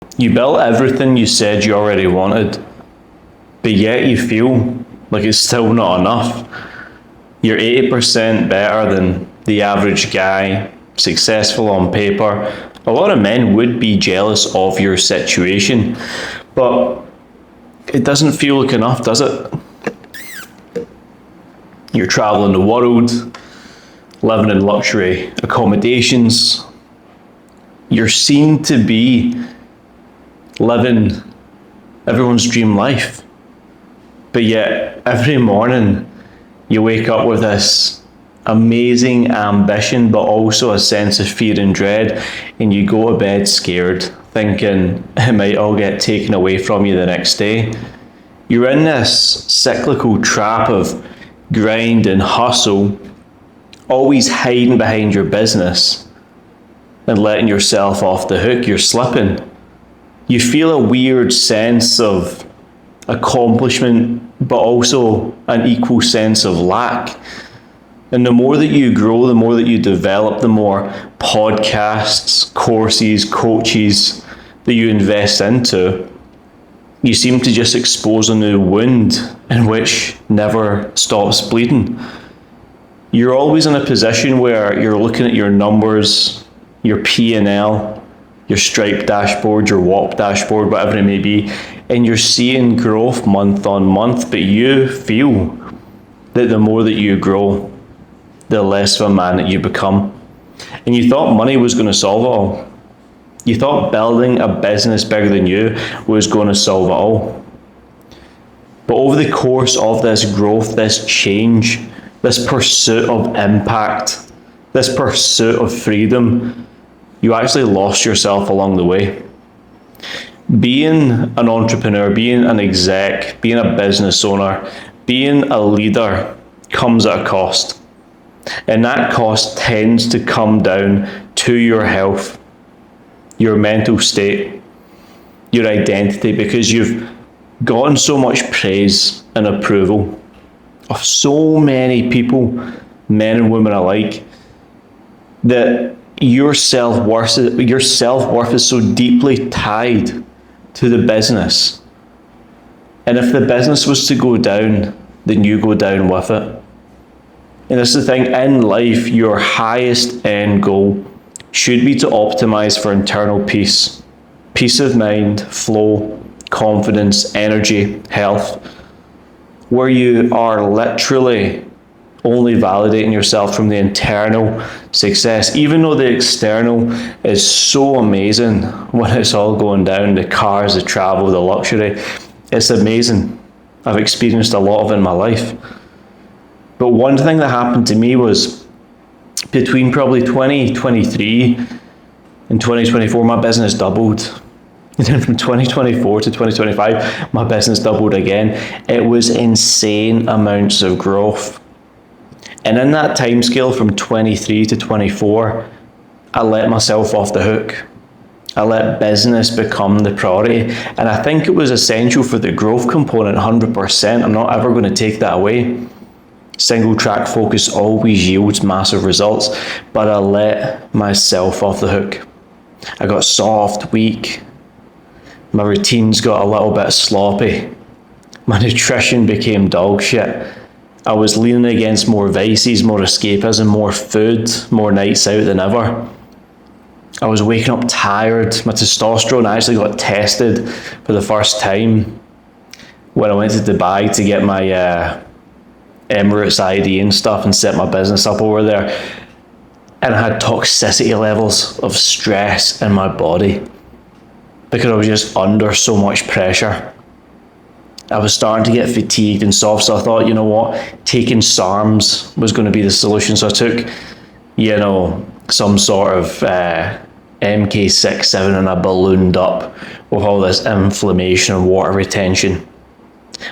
You built everything you said you already wanted, but yet you feel like it's still not enough. You're 80% better than the average guy, successful on paper. A lot of men would be jealous of your situation, but it doesn't feel like enough, does it? You're traveling the world, living in luxury accommodations. You're seen to be living everyone's dream life. But yet, every morning, you wake up with this amazing ambition, but also a sense of fear and dread, and you go to bed scared, thinking it might all get taken away from you the next day. You're in this cyclical trap of grind and hustle, always hiding behind your business and letting yourself off the hook. You're slipping. You feel a weird sense of accomplishment, but also an equal sense of lack. And the more that you grow, the more that you develop, the more podcasts, courses, coaches that you invest into, you seem to just expose a new wound in which never stops bleeding. You're always in a position where you're looking at your numbers, your P&L, your Stripe dashboard, your WAP dashboard, whatever it may be, and you're seeing growth month on month, but you feel that the more that you grow, the less of a man that you become. And you thought money was going to solve it all. You thought building a business bigger than you was going to solve it all. But over the course of this growth, this change, this pursuit of impact, this pursuit of freedom, you actually lost yourself along the way. Being an entrepreneur, being an exec, being a business owner, being a leader comes at a cost. And that cost tends to come down to your health, your mental state, your identity, because you've gotten so much praise and approval of so many people, men and women alike, that your self-worth is so deeply tied to the business. And if the business was to go down, then you go down with it. And this is the thing, in life, your highest end goal should be to optimize for internal peace of mind, flow, confidence, energy, health, where you are literally only validating yourself from the internal success, even though the external is so amazing when it's all going down, the cars, the travel, the luxury. It's amazing. I've experienced a lot of it in my life. But one thing that happened to me was between probably 2023 and 2024, my business doubled. And then from 2024 to 2025, my business doubled again. It was insane amounts of growth. And in that time scale from 23 to 24, I let myself off the hook. I let business become the priority. And I think it was essential for the growth component, 100%. I'm not ever going to take that away. Single track focus always yields massive results, but I let myself off the hook. I got soft, weak. My routines got a little bit sloppy. My nutrition became dog shit. I was leaning against more vices, more escapism, more food, more nights out than ever. I was waking up tired. My testosterone actually got tested for the first time when I went to Dubai to get my Emirates ID and stuff and set my business up over there. And I had toxicity levels of stress in my body because I was just under so much pressure. I was starting to get fatigued and soft, so I thought, you know what, taking SARMs was going to be the solution. So I took, some sort of MK67 and I ballooned up with all this inflammation and water retention.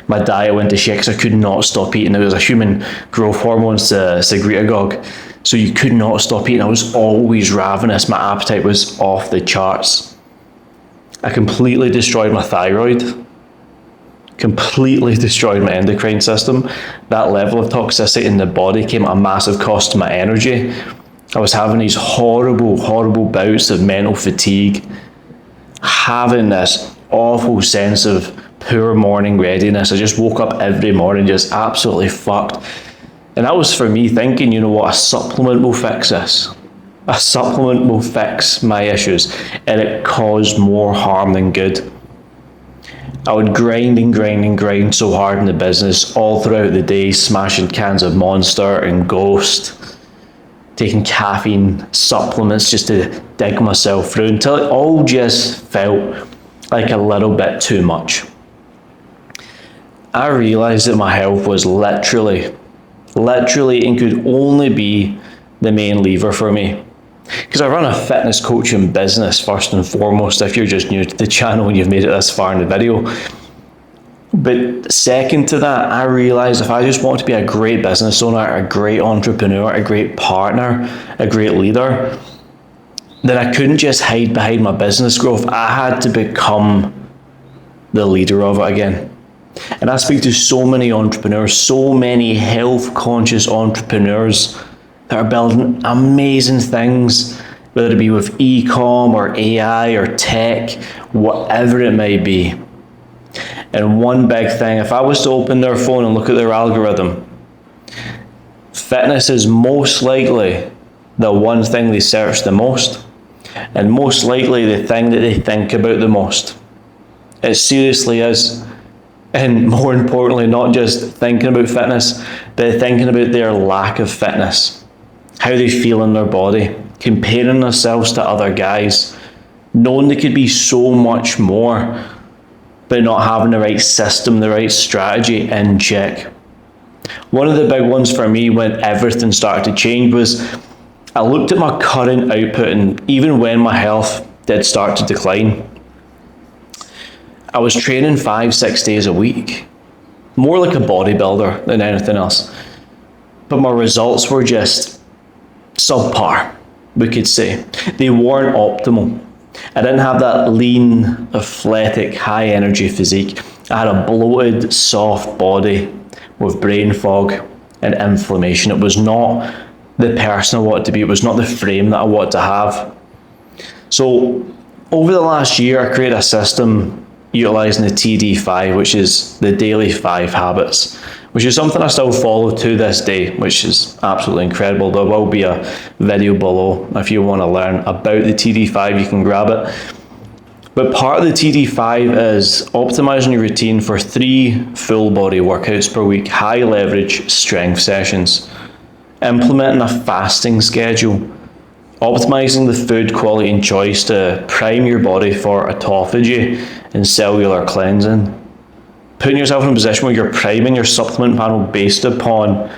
My diet went to shit because I could not stop eating. There was a human growth hormone, secretagogue, so you could not stop eating. I was always ravenous. My appetite was off the charts. I completely destroyed my thyroid, completely destroyed my endocrine system. That level of toxicity in the body came at a massive cost to my energy. I was having these horrible, horrible bouts of mental fatigue, having this awful sense of poor morning readiness. I just woke up every morning just absolutely fucked. And that was for me thinking, you know what, a supplement will fix this. A supplement will fix my issues, and it caused more harm than good. I would grind so hard in the business all throughout the day, smashing cans of Monster and Ghost, taking caffeine supplements just to dig myself through until it all just felt like a little bit too much. I realised that my health was literally and could only be the main lever for me. Because I run a fitness coaching business first and foremost, if you're just new to the channel and you've made it this far in the video. But second to that, I realised if I just want to be a great business owner, a great entrepreneur, a great partner, a great leader, then I couldn't just hide behind my business growth. I had to become the leader of it again. And I speak to so many entrepreneurs, so many health conscious entrepreneurs that are building amazing things, whether it be with e-com or AI or tech, whatever it may be. And one big thing, if I was to open their phone and look at their algorithm, fitness is most likely the one thing they search the most, and most likely the thing that they think about the most. It seriously is. And more importantly, not just thinking about fitness, but thinking about their lack of fitness, how they feel in their body, comparing themselves to other guys, knowing they could be so much more, but not having the right system, the right strategy in check. One of the big ones for me when everything started to change was I looked at my current output, and even when my health did start to decline, I was training 5-6 days a week, more like a bodybuilder than anything else. But my results were just subpar, we could say. They weren't optimal. I didn't have that lean, athletic, high energy physique. I had a bloated, soft body with brain fog and inflammation. It was not the person I wanted to be. It was not the frame that I wanted to have. So over the last year, I created a system utilising the TD5, which is the daily 5 habits, which is something I still follow to this day, which is absolutely incredible. There will be a video below. If you want to learn about the TD5, you can grab it. But part of the TD5 is optimizing your routine for 3 full body workouts per week, high leverage strength sessions, implementing a fasting schedule, optimizing the food quality and choice to prime your body for autophagy and cellular cleansing, putting yourself in a position where you're priming your supplement panel based upon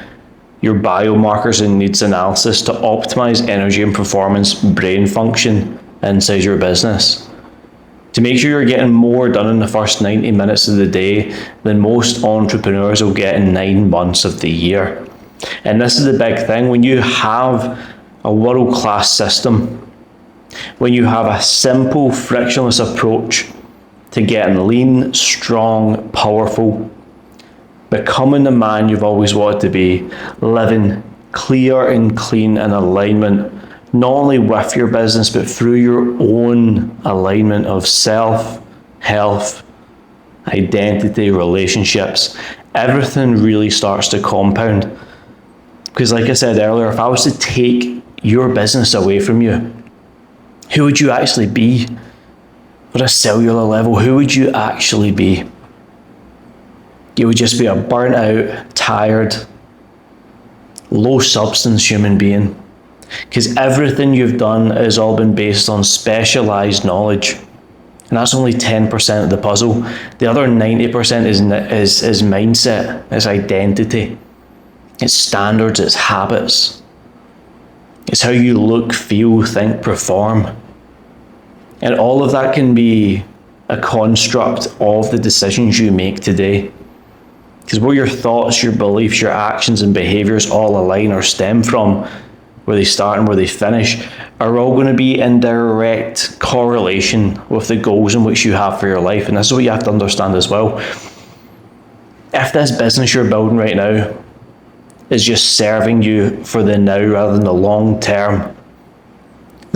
your biomarkers and needs analysis to optimize energy and performance, brain function inside your business, to make sure you're getting more done in the first 90 minutes of the day than most entrepreneurs will get in 9 months of the year. And this is the big thing: when you have a world-class system, when you have a simple, frictionless approach to getting lean, strong, powerful, becoming the man you've always wanted to be, living clear and clean in alignment, not only with your business, but through your own alignment of self, health, identity, relationships, everything really starts to compound. Because like I said earlier, if I was to take your business away from you, who would you actually be? At a cellular level, who would you actually be? You would just be a burnt out, tired, low substance human being. Because everything you've done has all been based on specialized knowledge. And that's only 10% of the puzzle. The other 90% is mindset, it's identity, it's standards, it's habits. It's how you look, feel, think, perform. And all of that can be a construct of the decisions you make today. Because where your thoughts, your beliefs, your actions and behaviours all align or stem from, where they start and where they finish, are all going to be in direct correlation with the goals in which you have for your life. And this is what you have to understand as well. If this business you're building right now is just serving you for the now rather than the long term,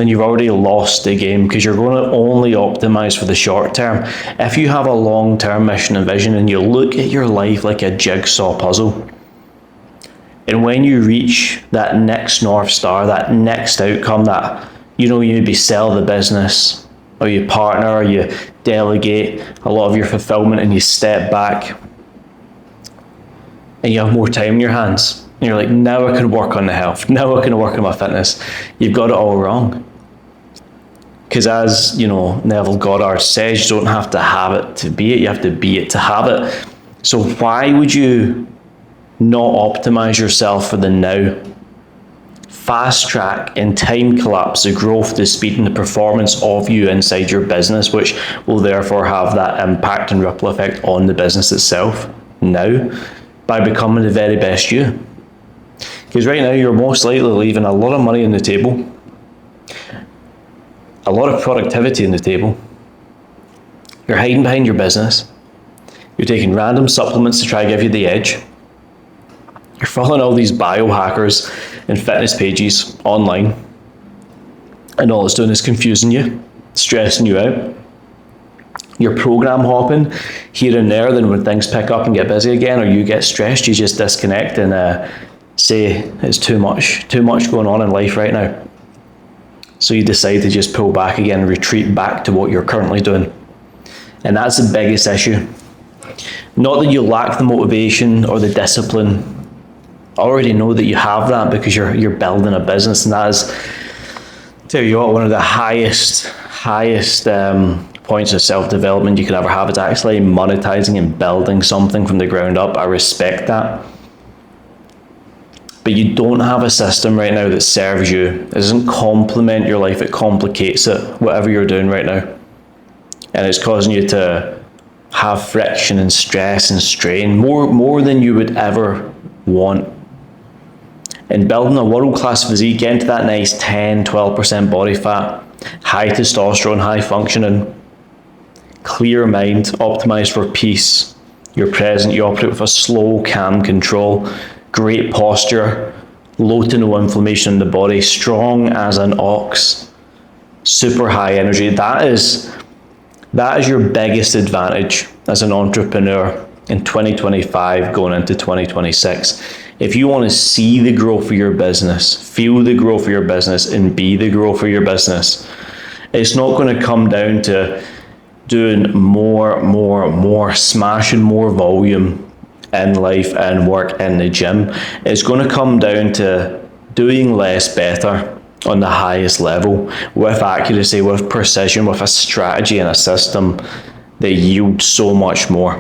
then you've already lost the game, because you're going to only optimize for the short term. If you have a long-term mission and vision and you look at your life like a jigsaw puzzle, and when you reach that next North Star, that next outcome, that, you maybe sell the business, or you partner, or you delegate a lot of your fulfillment, and you step back and you have more time in your hands. And you're like, now I can work on the health. Now I can work on my fitness. You've got it all wrong. Because as, Neville Goddard says, you don't have to have it to be it. You have to be it to have it. So why would you not optimize yourself for the now? Fast track and time collapse the growth, the speed, and the performance of you inside your business, which will therefore have that impact and ripple effect on the business itself now, by becoming the very best you. Because right now you're most likely leaving a lot of money on the table, a lot of productivity on the table. You're hiding behind your business. You're taking random supplements to try to give you the edge. You're following all these biohackers and fitness pages online, and all it's doing is confusing you, stressing you out. You're program hopping here and there, then when things pick up and get busy again, or you get stressed, you just disconnect and say it's too much going on in life right now. So you decide to just pull back again and retreat back to what you're currently doing. And that's the biggest issue. Not that you lack the motivation or the discipline. I already know that you have that, because you're building a business, and that is, tell you what, one of the highest points of self-development you could ever have. Is actually monetizing and building something from the ground up. I respect that. But you don't have a system right now that serves you. It doesn't complement your life, it complicates it, whatever you're doing right now. And it's causing you to have friction and stress and strain, more than you would ever want. And building a world-class physique, getting to that nice 10-12% body fat, high testosterone, high functioning, clear mind, optimized for peace. You're present, you operate with a slow, calm control, great posture, low to no inflammation in the body, strong as an ox, super high energy. That is your biggest advantage as an entrepreneur in 2025 going into 2026. If you want to see the growth of your business, feel the growth of your business, and be the growth of your business, it's not going to come down to doing more, smashing more volume in life and work in the gym. It's going to come down to doing less better on the highest level, with accuracy, with precision, with a strategy and a system that yields so much more.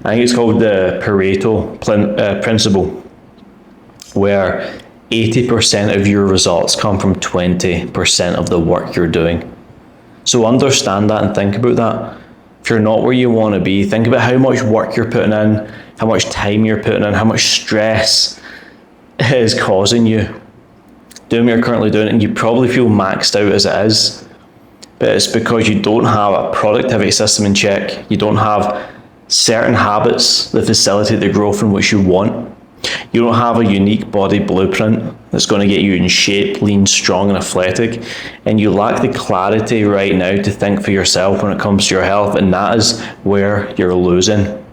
I think it's called the Pareto principle, where 80% of your results come from 20% of the work you're doing. So understand that and think about that. If you're not where you want to be, think about how much work you're putting in, how much time you're putting in, how much stress it is causing you doing what you're currently doing, and you probably feel maxed out as it is. But it's because you don't have a productivity system in check. You don't have certain habits that facilitate the growth in which you want. You don't have a unique body blueprint that's going to get you in shape, lean, strong, and athletic. And you lack the clarity right now to think for yourself when it comes to your health, and that is where you're losing.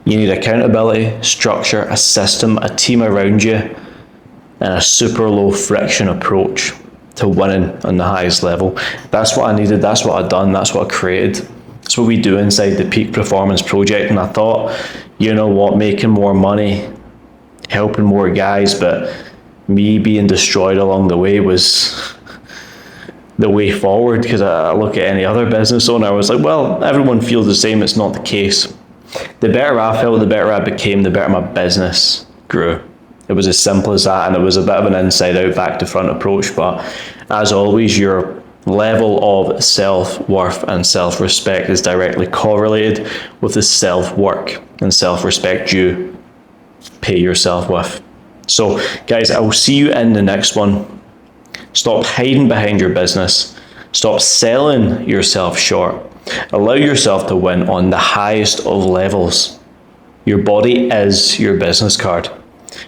You need accountability, structure, a system, a team around you, and a super low friction approach to winning on the highest level. That's what I needed, that's what I've done, that's what I created. That's what we do inside the Peak Performance Project. And I thought, you know what, making more money, helping more guys, but me being destroyed along the way was the way forward. Because I look at any other business owner, I was like, well, everyone feels the same. It's not the case. The better I felt, the better I became, the better my business grew. It was as simple as that, and it was a bit of an inside out, back to front approach. But as always, your level of self-worth and self-respect is directly correlated with the self-work and self-respect you pay yourself with. So guys, I will see you in the next one. Stop hiding behind your business. Stop selling yourself short. Allow yourself to win on the highest of levels. Your body is your business card.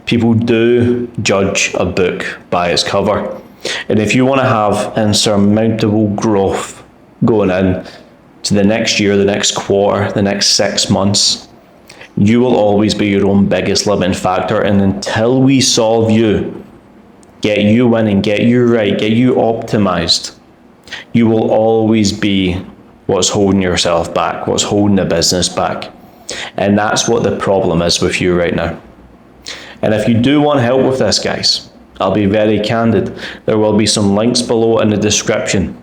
People do judge a book by its cover. And if you want to have insurmountable growth going in to the next year, the next quarter, the next 6 months, you will always be your own biggest limiting factor. And until we solve you, get you winning, get you right, get you optimized, you will always be what's holding yourself back, what's holding the business back. And that's what the problem is with you right now. And if you do want help with this, guys, I'll be very candid. There will be some links below in the description.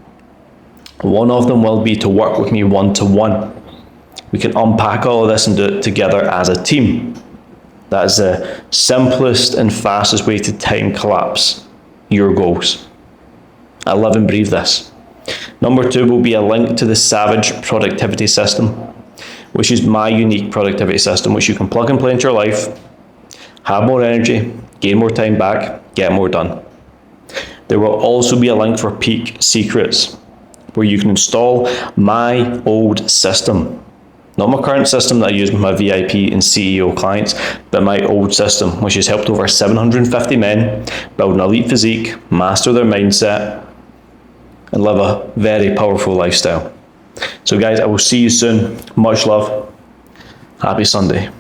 One of them will be to work with me one-to-one. We can unpack all of this and do it together as a team. That is the simplest and fastest way to time collapse your goals. I live and breathe this. Number 2 will be a link to the Savage Productivity System, which is my unique productivity system, which you can plug and play into your life, have more energy, gain more time back, get more done. There will also be a link for Peak Secrets, where you can install my old system. Not my current system that I use with my VIP and CEO clients, but my old system, which has helped over 750 men build an elite physique, master their mindset, and live a very powerful lifestyle. So guys, I will see you soon. Much love. Happy Sunday.